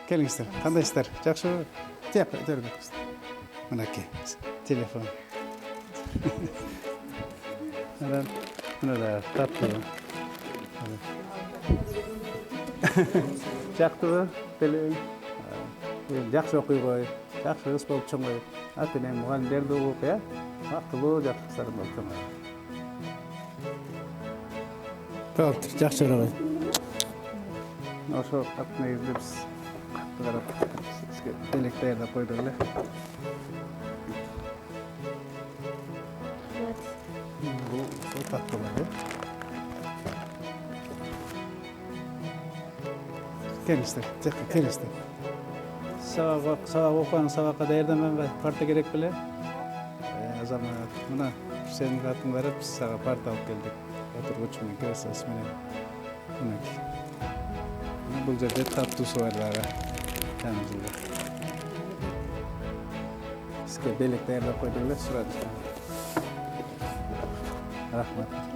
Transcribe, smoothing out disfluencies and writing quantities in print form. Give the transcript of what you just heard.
Келиңиздер. Кандайсыздар? Жакшыбы? Тияк өтөрүп кетиңиз. Мынакей телефон. Мына да таптыбы. Жактыбы? Телең. Жакшы окуйгой, жакшы кыз болуп чоңойуп, атынан мугалимдерди угуп, актылуу жакшы кыздар болуп чоңойуп. Калыптыр, жакшыраак. Ошо ат негизинде биз катты карап, сизге белек даярдап койдук эле. Бул таттылар, Келиңиздер, жакка келиңиздер. Сабак окуган сабакка даярданганга парта керек беле? Азамат, мына сенин атың барып, биз сага парта алып келдик. Отургучу менен креслосы менен. Мына бул жерде таттуусу бар дагы. Жаныбызда. Бизге белек даярдап койдук эле, сурат. Рахмат.